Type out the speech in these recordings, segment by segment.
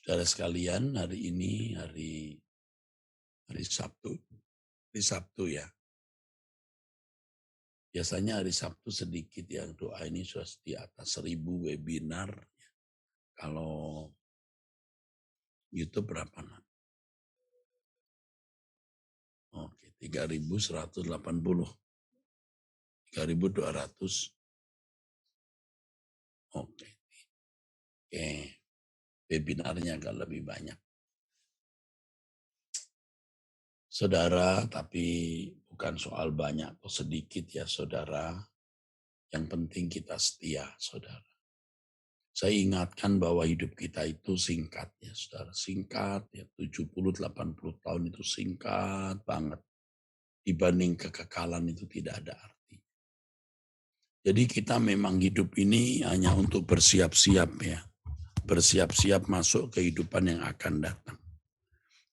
Saudara sekalian, hari ini hari Sabtu. Hari Sabtu ya. Biasanya hari Sabtu sedikit yang doa ini sudah di atas 1.000 webinar. Kalau YouTube berapa? Oke, 3.180. 3.200. Oke. Webinarnya agak lebih banyak. Saudara, tapi bukan soal banyak atau sedikit ya saudara. Yang penting kita setia, saudara. Saya ingatkan bahwa hidup kita itu singkat ya saudara. Singkat ya, 70-80 tahun itu singkat banget. Dibanding kekekalan itu tidak ada arti. Jadi kita memang hidup ini hanya untuk bersiap-siap ya. Bersiap-siap masuk kehidupan yang akan datang.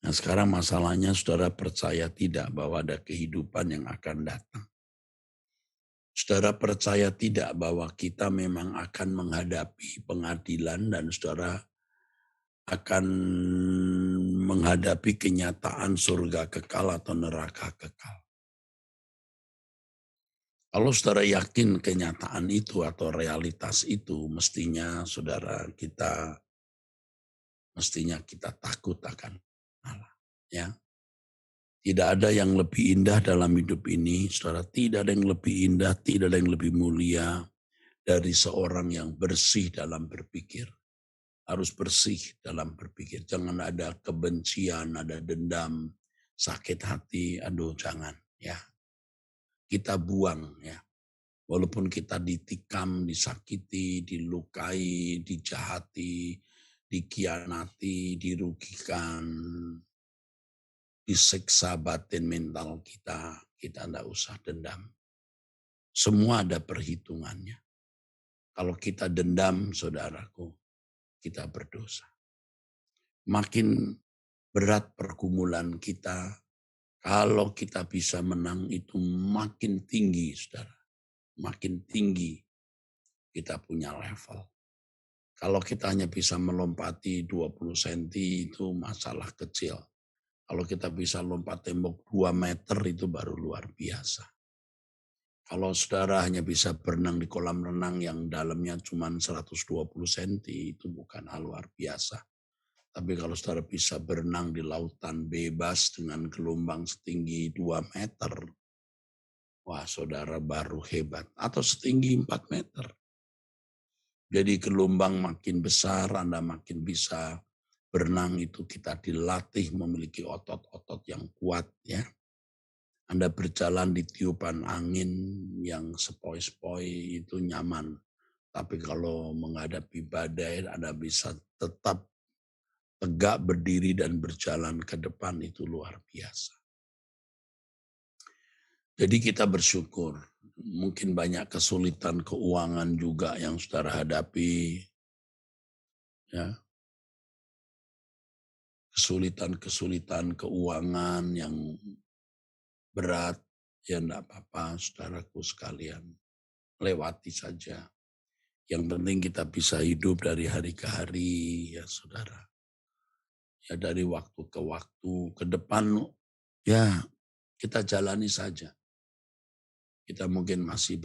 Nah sekarang masalahnya saudara percaya tidak bahwa ada kehidupan yang akan datang. Saudara percaya tidak bahwa kita memang akan menghadapi pengadilan dan saudara akan menghadapi kenyataan surga kekal atau neraka kekal. Kalau saudara yakin kenyataan itu atau realitas itu, mestinya kita takut akan Allah. Ya. Tidak ada yang lebih indah dalam hidup ini, saudara. Tidak ada yang lebih indah, tidak ada yang lebih mulia dari seorang yang bersih dalam berpikir. Harus bersih dalam berpikir. Jangan ada kebencian, ada dendam, sakit hati. Aduh, jangan ya. Kita buang ya. Walaupun kita ditikam, disakiti, dilukai, dijahati, dikhianati, dirugikan, disiksa batin mental kita tidak usah dendam. Semua ada perhitungannya. Kalau kita dendam, saudaraku, kita berdosa. Makin berat pergumulan kita, kalau kita bisa menang itu makin tinggi, saudara. Makin tinggi kita punya level. Kalau kita hanya bisa melompati 20 cm itu masalah kecil. Kalau kita bisa lompat tembok 2 meter itu baru luar biasa. Kalau saudara hanya bisa berenang di kolam renang yang dalamnya cuma 120 cm itu bukan hal luar biasa. Tapi kalau saudara bisa berenang di lautan bebas dengan gelombang setinggi 2 meter, wah saudara baru hebat. Atau setinggi 4 meter. Jadi gelombang makin besar, Anda makin bisa berenang itu kita dilatih memiliki otot-otot yang kuat ya. Anda berjalan di tiupan angin yang sepoi-sepoi itu nyaman. Tapi kalau menghadapi badai Anda bisa tetap tegak berdiri dan berjalan ke depan itu luar biasa. Jadi kita bersyukur. Mungkin banyak kesulitan keuangan juga yang saudara hadapi. Ya. Kesulitan keuangan yang berat, ya enggak apa-apa saudaraku sekalian. Lewati saja. Yang penting kita bisa hidup dari hari ke hari ya saudara. Ya dari waktu ke waktu, ke depan ya kita jalani saja. Kita mungkin masih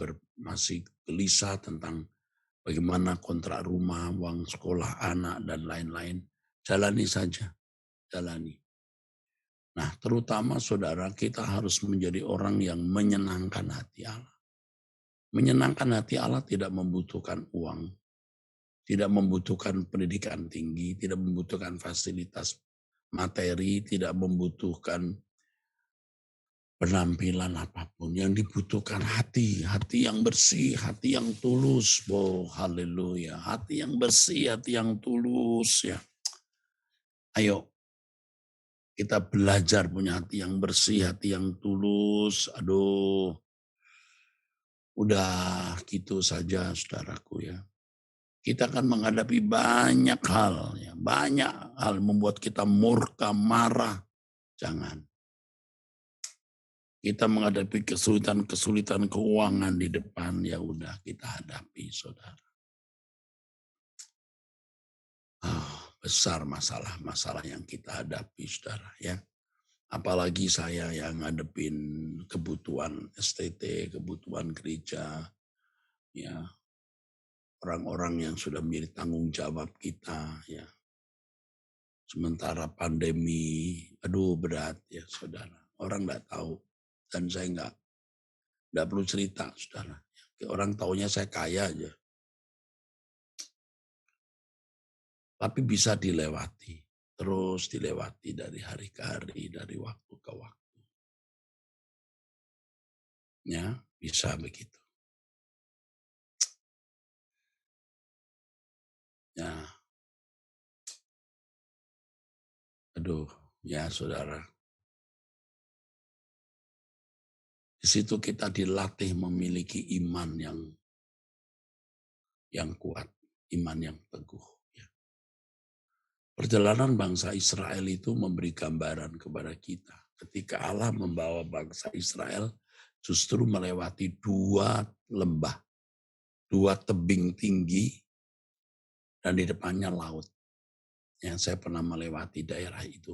gelisah tentang bagaimana kontrak rumah, uang sekolah anak dan lain-lain. Jalani saja, jalani. Nah terutama saudara kita harus menjadi orang yang menyenangkan hati Allah. Menyenangkan hati Allah tidak membutuhkan uang, tidak membutuhkan pendidikan tinggi, tidak membutuhkan fasilitas materi, tidak membutuhkan penampilan apapun. Yang dibutuhkan hati yang bersih, hati yang tulus. Oh haleluya, hati yang bersih, hati yang tulus ya. Ayo kita belajar punya hati yang bersih, hati yang tulus. Aduh, udah gitu saja saudaraku ya. Kita akan menghadapi banyak hal, ya. Banyak hal membuat kita murka, marah. Jangan. Kita menghadapi kesulitan keuangan di depan, ya udah kita hadapi saudara. besar masalah-masalah yang kita hadapi, saudara ya. Apalagi saya yang ngadepin kebutuhan STT, kebutuhan gereja, ya orang-orang yang sudah menjadi tanggung jawab kita, ya. Sementara pandemi, aduh berat ya saudara. Orang nggak tahu dan saya nggak perlu cerita, saudara. Orang taunya saya kaya aja, tapi bisa dilewati, terus dilewati dari hari ke hari, dari waktu ke waktu. Ya, bisa begitu. Ya, aduh, ya saudara. Di situ kita dilatih memiliki iman yang kuat, iman yang teguh. Ya. Perjalanan bangsa Israel itu memberi gambaran kepada kita. Ketika Allah membawa bangsa Israel justru melewati dua lembah, dua tebing tinggi, dan di depannya laut. Yang saya pernah melewati daerah itu.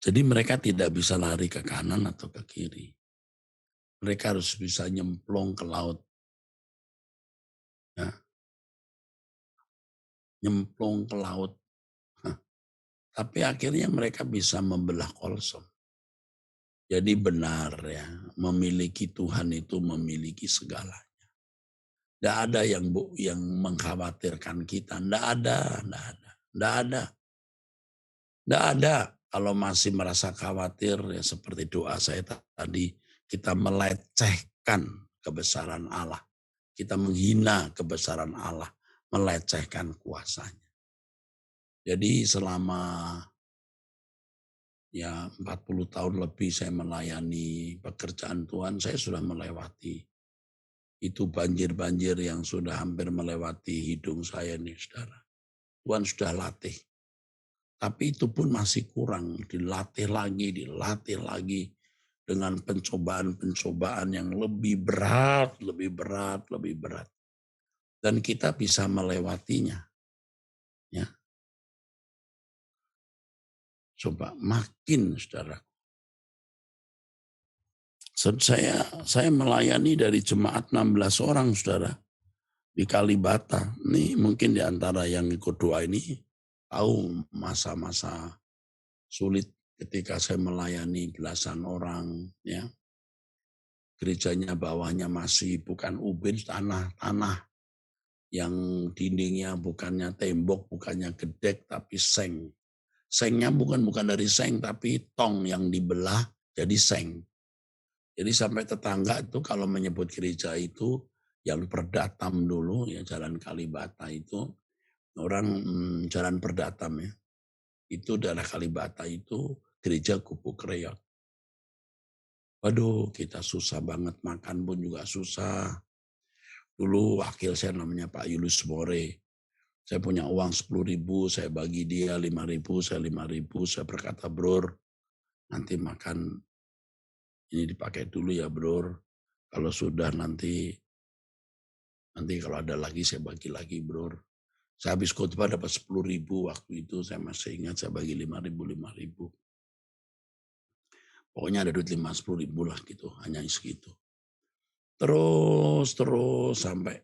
Jadi mereka tidak bisa lari ke kanan atau ke kiri. Mereka harus bisa nyemplung ke laut. Ya. Nyemplung ke laut. Tapi akhirnya mereka bisa membelah kolsom. Jadi benar ya, memiliki Tuhan itu memiliki segala. Tidak ada yang mengkhawatirkan kita. Tidak ada, tidak ada, tidak ada. Tidak ada. Kalau masih merasa khawatir, ya seperti doa saya tadi, kita melecehkan kebesaran Allah. Kita menghina kebesaran Allah, melecehkan kuasanya. Jadi selama ya 40 tahun lebih saya melayani pekerjaan Tuhan, saya sudah melewati itu banjir-banjir yang sudah hampir melewati hidung saya nih saudara. Tuhan sudah latih. Tapi itu pun masih kurang, dilatih lagi dengan pencobaan-pencobaan yang lebih berat, lebih berat, lebih berat. Dan kita bisa melewatinya. Ya. Coba makin saudara. Saya melayani dari jemaat 16 orang saudara di Kalibata. Ini mungkin di antara yang ikut doa ini tahu masa-masa sulit ketika saya melayani belasan orang ya. Gerejanya bawahnya masih bukan ubin, tanah yang dindingnya bukannya tembok, bukannya gedek tapi seng. Sengnya bukan dari seng tapi tong yang dibelah jadi seng. Jadi sampai tetangga itu kalau menyebut gereja itu yang Perdatam dulu ya Jalan Kalibata itu orang Jalan Perdatam ya. Itu daerah Kalibata itu gereja Gubuk Reot. Waduh kita susah banget, makan pun juga susah. Dulu wakil saya namanya Pak Yulus More. Saya punya uang 10.000, saya bagi dia 5.000, saya 5.000, saya berkata, "Bro, nanti makan ini dipakai dulu ya, Bro. Kalau sudah nanti kalau ada lagi saya bagi lagi, Bro." Saya habis khotbah dapat 10.000 waktu itu, saya masih ingat saya bagi 5.000. Pokoknya ada duit 10.000 lah gitu, hanya segitu. Terus sampai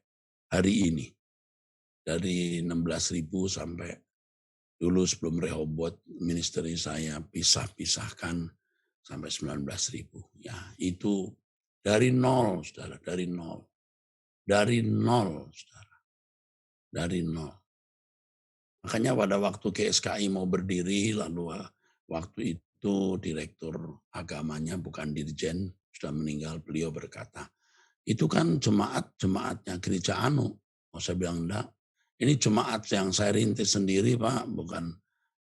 hari ini. Dari 16.000 sampai dulu sebelum Rehoboth ministeri saya pisahkan sampai 19.000. Ya itu dari nol saudara, dari nol. Dari nol saudara, dari nol. Makanya pada waktu GSKI mau berdiri lalu waktu itu direktur agamanya bukan dirjen sudah meninggal, beliau berkata, itu kan jemaatnya gereja Anu. Oh, saya bilang enggak, ini jemaat yang saya rintis sendiri Pak, bukan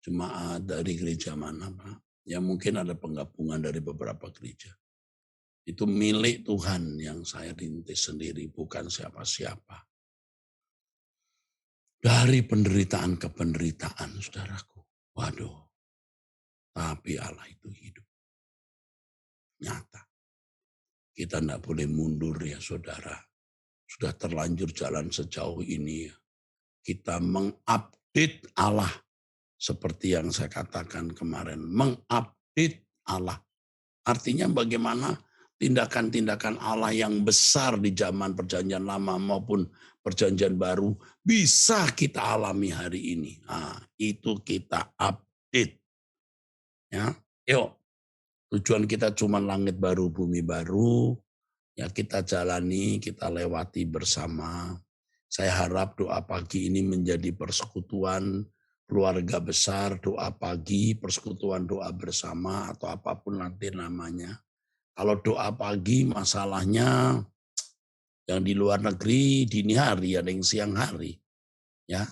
jemaat dari gereja mana Pak. Ya mungkin ada penggabungan dari beberapa gereja. Itu milik Tuhan yang saya rintis sendiri, bukan siapa-siapa. Dari penderitaan ke penderitaan, saudaraku. Waduh, tapi Allah itu hidup. Nyata. Kita tidak boleh mundur ya saudara. Sudah terlanjur jalan sejauh ini ya. Kita mengupdate Allah. Seperti yang saya katakan kemarin, mengupdate Allah. Artinya bagaimana tindakan-tindakan Allah yang besar di zaman perjanjian lama maupun perjanjian baru bisa kita alami hari ini. Nah, itu kita update. Ya, yuk. Tujuan kita cuma langit baru, bumi baru. Ya kita jalani, kita lewati bersama. Saya harap doa pagi ini menjadi persekutuan keluarga besar, doa pagi, persekutuan doa bersama, atau apapun nanti namanya. Kalau doa pagi masalahnya yang di luar negeri dini hari, ada yang siang hari. Ya,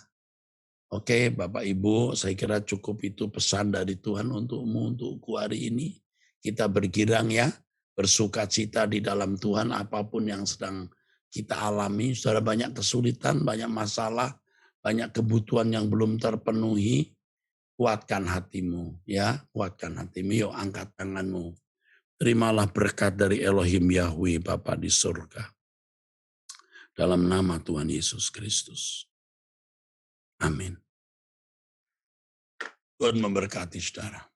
oke Bapak Ibu, saya kira cukup itu pesan dari Tuhan untukmu, untukku hari ini. Kita bergirang ya, bersuka cita di dalam Tuhan apapun yang sedang kita alami. Saudara, banyak kesulitan, banyak masalah, banyak kebutuhan yang belum terpenuhi. Kuatkan hatimu ya, kuatkan hatimu. Yuk angkat tanganmu. Terimalah berkat dari Elohim Yahweh Bapa di surga. Dalam nama Tuhan Yesus Kristus. Amin. Tuhan memberkati saudara.